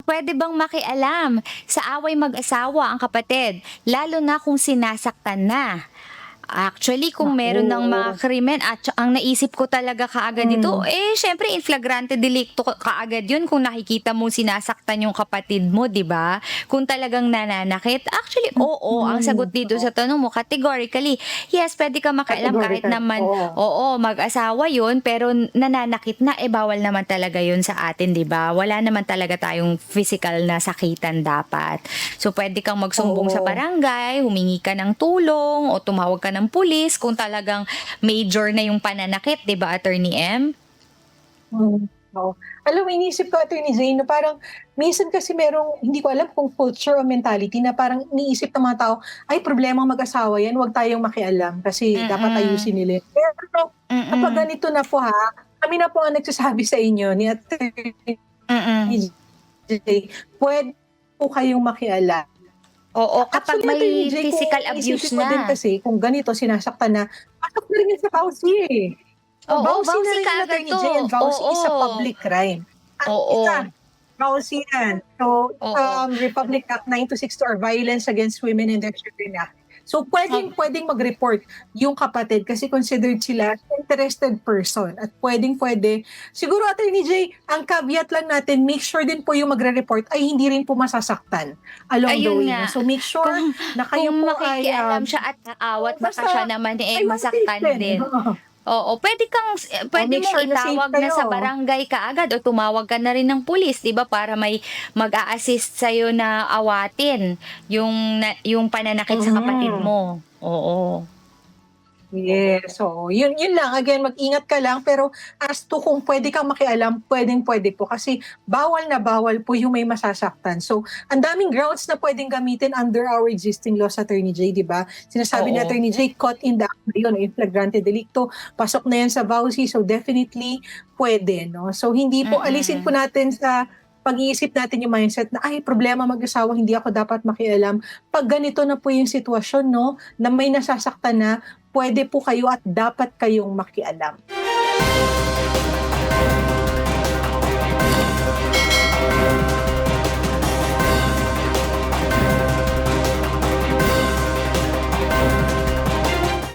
Puwede bang makialam sa away mag-asawa ang kapatid, lalo na kung sinasaktan na? Actually, kung meron ng mga Naku, krimen at ang naisip ko talaga kaagad dito, hmm, siyempre in flagrante delicto kaagad 'yun kung nakikita mong sinasaktan yung kapatid mo, 'di ba? Kung talagang nananakit. Actually, oo, ang sagot dito oo, sa tanong mo categorically, yes, puwede kang makialam kahit categorical, naman oo, oo, mag-asawa 'yun, pero nananakit na, bawal naman talaga 'yun sa atin, 'di ba? Wala naman talaga tayong physical na sakitan dapat. So, puwede kang magsumbong sa oo, barangay, humingi ka ng tulong o tumawag ka ng pulis kung talagang major na yung pananakit, 'di ba, Attorney M? hmm, oo. Alam mo iniisip ko Attorney Zane na parang minsan kasi merong hindi ko alam kung culture o mentality na parang iniisip ng mga tao, "Ay problemang mag-asawa 'yan, 'wag tayong makialam kasi dapat Mm, ayusin nila 'yan." Pero kapag mm, ganito na po kami na po ang nagsasabi sa inyo ni Attorney mm. J, puwede po kayong makialam. Oo, kapag Actually, may Attorney J, kung physical abuse iisipin mo din na. kasi kung ganito sinasaktan na, pasok na rin yan sa VAUSI, eh. So, Oo, VAUSI na vowsy rin yan, kaagad Attorney 'to. J, and VAUSI is a Oo, public crime. At isa, oo, VAUSI yan. So, oo. Republic Act 9262 or Violence Against Women and Their Children Act. So, Ab puwedeng mag-report yung kapatid kasi considered sila interested person at puwedeng-puwede. Siguro, Attorney J, ang caveat lang natin, make sure din po yung magre-report ay hindi rin po masasaktan along the ayun way, nga, 'no. So, make kung sure na kung kayo po ay, makikialam siya at aawat baka siya basta naman, ay one safe masaktan din, din. oo. Oo, puwede Make mong sure na safe itawag na sa kayo. barangay kaagad o tumawag ka na rin ng pulis, 'di ba, para may mag-a-assist sa'yo na awatin yung pananakit sa kapatid Mm. mo. Oo. Yes, oo. Yun lang, again, mag-ingat ka lang pero as to kung puwede kang makialam, puwedeng-puwede po kasi bawal na bawal po yung may masasaktan. So, ang daming grounds na puwedeng gamitin under our existing laws, Attorney J, 'di ba? Sinasabi ni Oo. Attorney J, caught in the act na yun, yung flagrante delicto, pasok na yan sa VAUSI, so definitely puwede, 'no? So, hindi po alisin po Mm. natin sa pag-iisip natin yung mindset na, "Ay, problema mag-asawa, hindi ako dapat makialam." 'Pag ganito na po yung sitwasyon, 'no, na may nasasaktan na, puwede po kayo at dapat kayong makialam.